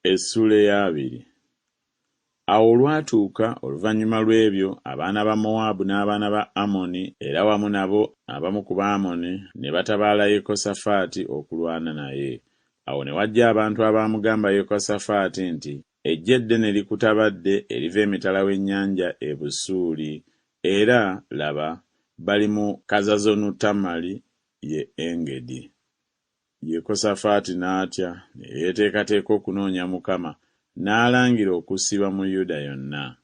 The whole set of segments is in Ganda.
Essula eya2. Awo olwatuuka oluvannyuma lw'ebyo abaana ba Mowaabu n'abaana ba Amoni era wamu nabo abamu ku Bamoni ne batabaala Yekosafaati okulwana naye. Awo ne wajja abantu abaamugamba Yekosafaati nti, eggye eddene likutabadde eriva emitala w'ennyanja e Busuuli, era laba bali mu Kazazonutamali ye Engedi. Yekosafaati n'atya ne yeeteekateeka okunoonya Mukama, n'alangira okusiba mu Yuda yonna.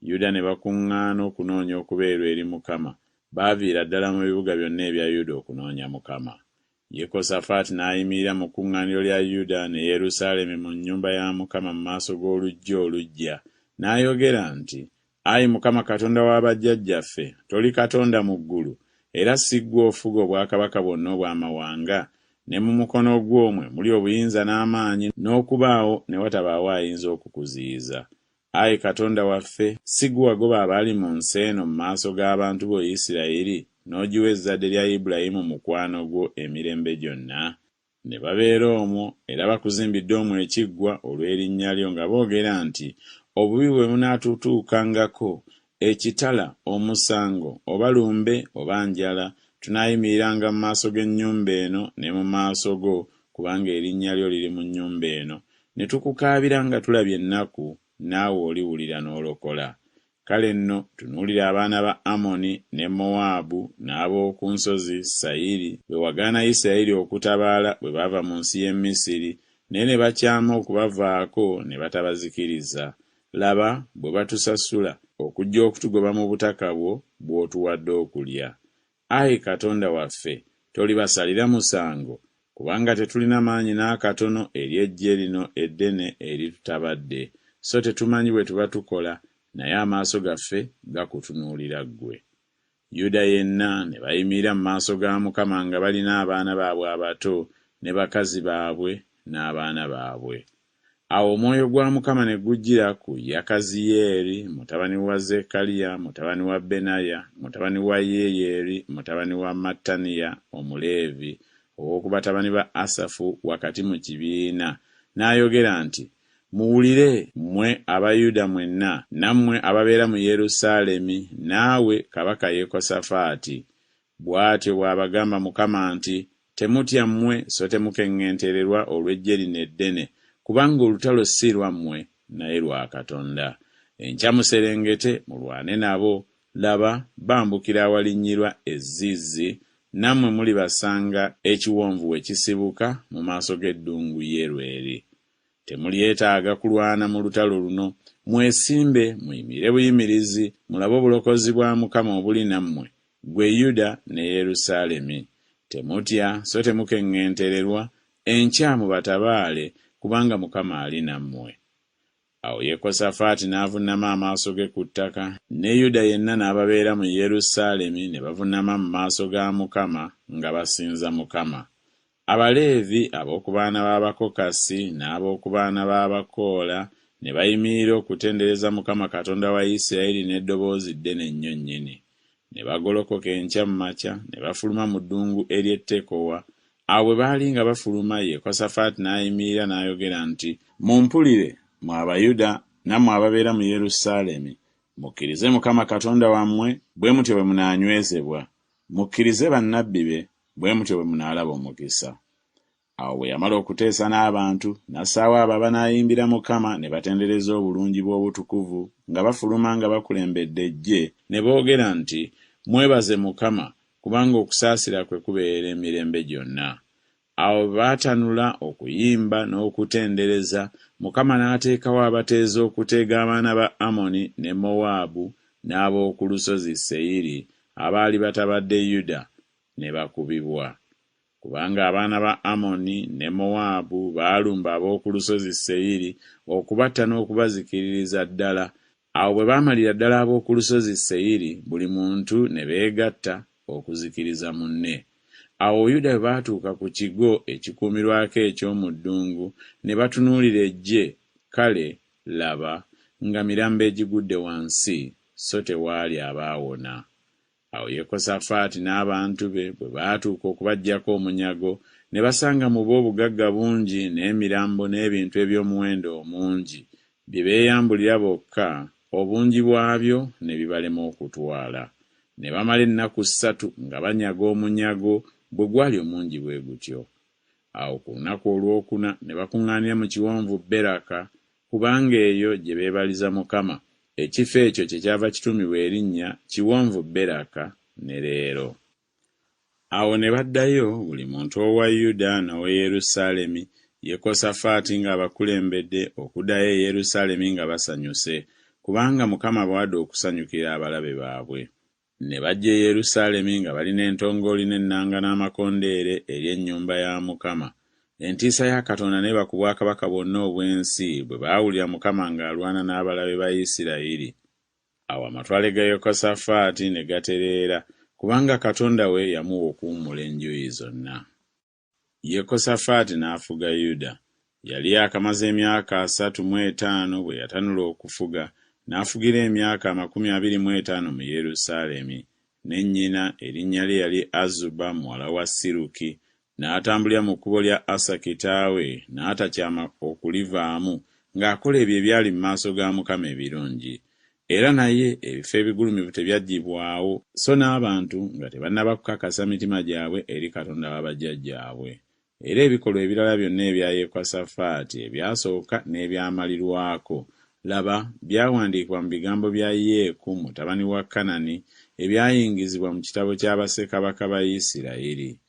Yuda ne bakuŋŋaana okunoonya okubeerwa eri Mukama, baaviira ddala mu bibuga byonna ebya Yuda okunoonya Mukama. Yekosafaati n'ayimirira mu kuŋŋaaniro lya Yuda ne Yerusaalemi mu nnyumba ya Mukama mu maaso g'oluggi oluggya, n'ayogera nti, Ayi Mukama Katonda wa bajjajjaffe, toli Katonda mu ggulu, era si ggwe ofuga obwakabaka bwonna obw'amawanga? Ne mu mukono gw'omwe muli obuyinza n'amaanyi, n'okubaawo ne watabaawo ayinza okukuziyiza. Ayi Katonda waffe, si ggwe wagoba abaali mu nsi eno mu maaso g'abantu bo Isirayiri, n'ogiwa ezzadde lya Ibulayimu mukwano gwo emirembe gyonna? Ne babeera omwo era bakuzimbidde omwo ekiggwa olw'erinnya lyo, nga boogera nti, obubi bwe bunaatutuukangako, ekitala, omusango, oba lumbe oba njala, tunaayimiriranga mu maaso g'ennyumba eno ne mu maaso go, kubanga erinnya lyo liri mu nnyumba eno, ne tukukaabira nga tulabye ennaku, naawe oliwulira n'olokola. Kale nno tunuulira abaana ba Amoni ne Mowaabu n'ab'oku nsozi Sayiri bwe wagaana Isirayiri okutabaala bwe baava mu nsi y'e Misiri, naye ne bakyama okubavaako ne batabazikiriza. Laba bwe batusasula okujja okutugoba mu butaka bwo bw'otuwadde okulya. Ayi Katonda waffe, tolibasalira musango, kubanga tetulina maanyi n'akatono eri eggye lino eddene eritutabadde, so tetumanyi bwe tuba tukola, naye amaaso gaffe gakutunuulira ggwe. Yuda yenna ne bayimirira mu maaso ga Mukama nga balina abaana baabwe abato ne bakazi baabwe n'abaana baabwe. Awo omwoyo gwa Mukama ne gujjira ku Yakaziyeeri mutabani wa Zekkaliya mutabani wa Benaya mutabani wa Yeyeri mutabani wa Mattaniya Omuleevi ow'oku batabani ba Asafu wakati mu kibiina, n'ayogera nti, muwulire mmwe Abayuda mwenna, nammwe ababeera mu Yerusaalemi, naawe kabaka Yekosafaati. Bw'atyo bw'abagamba Mukama nti, temutya mmwe so temukeŋŋentererwa olw'eggye lino eddene, kubanga olutalo si lwammwe naye lwa Katonda. Enkya muserengete mulwane nabo, laba bambukira awalinnyirwa ezizzi, nammwe mulibasanga ekiwonvu we kisibuka mu maaso g'eddungu Yerweri. Temulyetaaga kulwana mu lutalo luno, mwesimbe muyimire buyimirizi, mulabe obulokozi bwa Mukama obuli nammwe, ggwe Yuda ne Yerusaalemi. Temutya so temukeŋŋentererwa, enkya mubatabaale, kubanga Mukama ali nammwe. Awo Yekosafaati n'avunnama amaaso ge ku ttaka, ne Yuda yenna n'ababeera mu Yerusaalemi ne bavunnama mu maaso ga Mukama nga basinza Mukama. Abaleevi ab'oku baana b'Abakokasi n'ab'oku baana b'Abakoola ne bayimirira okutendereza Mukama Katonda wa Isirayiri n'eddoboozi ddene nnyo nnyini. Ne bagolokoka enkya mu makya ne bafuluma mu ddungu ery'e Tekowa. Awo bwe baali nga bafuluma, Yekosafaati n'ayimirira n'ayogera nti, mumpulire mwe Abayuda nammwe ababeera mu Yerusaalemi, mukkirize Mukama Katonda wammwe, bwe mutyo bwe munaanywezebwa. Mukkirize bannabbi be, bwe mutyo bwe munaalaba omukisa. Awo bwe yamala okuteesa n'abantu, n'assaawo ababa n'ayimbira Mukama ne batendereza obulungi bw'obutukuvu nga bafuluma nga bakulembedde eggye, ne boogera nti, mwebaze Mukama, kubanga okusaasira kwe kubeera emirembe gyonna. Awo baatanula okuyimba n'okutendereza, Mukama n'ateekawo abateeza okuteega abaana ba Amoni ne Mowaabu n'ab'oku lusozi Seyiri abaali batabadde Yuda ne bakubibwa. Kubanga abaana ba Amoni ne Mowaabu baalumba ab'oku lusozi Seyiri okubatta n'okubazikiririza ddala. Awo bwe baamalira ddala ab'oku lusozi Seyiri, buli muntu ne beegatta okuzikiriza munne. Awo Yuda bwe baatuuka ku kigo ekikuumirwako eky'omu ddungu, ne batunuulira eggye, kale laba nga mirambo egigudde wansi, so tewaali abaawona. Awo Yekosafaati n'abantu be bwe baatuuka okubaggyako omunyago, ne basanga mu bo obugagga bungi n'emirambo n'ebintu eby'omuwendo omungi bye beeyambulira bokka, obungi bwabyo ne bibalema okutwala. Ne bamala ennaku 3 nga banyaga omunyago bwe gwali omungi bwe gutyo. Awo ku lunaku olwokuna ne bakuŋŋaanira mu kiwonvu Beraka, kubanga eyo gye beebaliza Mukama. Ekifo ekyo kyekyava kituumibwa erinnya Kiwonvu Beraka ne leero. Awo ne baddayo buli muntu owa Yuda n'owa Yerusaalemi, Yekosafaati ng'abakulembedde okuddayo e Yerusaalemi nga basanyuse, kubanga Mukama bw'adda okusanyukira abalabe baabwe. Ne bajja e Yerusaalemi nga balina entongooli n'ennanga n'amakondeere eri ennyumba ya Mukama. Entiisa ya Katonda n'eba ku bwakabaka bwonna obw'ensi bwe baawulira Mukama ng'alwana n'abalabe ba Isirayiri. Awo amatwale ga Yekosafaati ne gatereera, kubanga Katonda we yamuwa okuwummula enjuuyi zonna. Yekosafaati n'afuga Yuda. Yali akamaze emyaka 35 bwe yatanula okufuga, n'afugira emyaka 25 mu Yerusaalemi. Ne nnyina erinnya lye yali Azuba muwala wa Siruki. N'atambulira mu kkubo lya Asa kitaawe, n'atakyama okulivaamu, ng'akola ebyo ebyali mu maaso ga Mukama ebirungi. Era naye ebifo ebigulumivu tebyaggyibwawo, so n'abantu nga tebannaba kukakasa mitima gyabwe eri Katonda wa bajjajjaabwe. Era ebikolwa ebirala byonna ebya Yekosafaati ebyasooka n'ebyamalirwako, laba byawandiikibwa mu bigambo bya Yeeku mutabani wa Kanani ebyayingizibwa mu kitabo kya bassekabaka ba Isirayiri.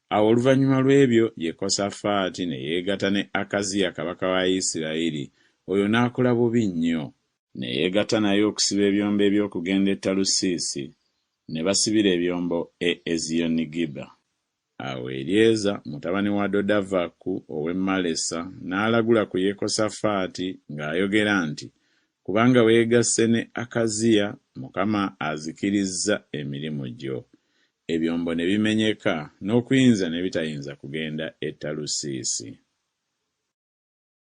Awo oluvannyuma lw'ebyo Yekosafaati ne yeegatta ne Akaziya kabaka wa Isirayiri, oyo n'akola bubi nnyo. Ne yeegatta naye okusiba ebyombo eby'okugenda e Talusiisi, ne basibira ebyombo e Eziyonigiba. Awo Eryeza mutabani wa Dodavaku ow'e Malesa n'alagula ku Yekosafaati ng'ayogera nti, kubanga weegasse ne Akaziya, Mukama azikirizza emirimu gyo. Ebyombo ne bimenyeka n'okuyinza ne bitayinza kugenda e Talusiisi.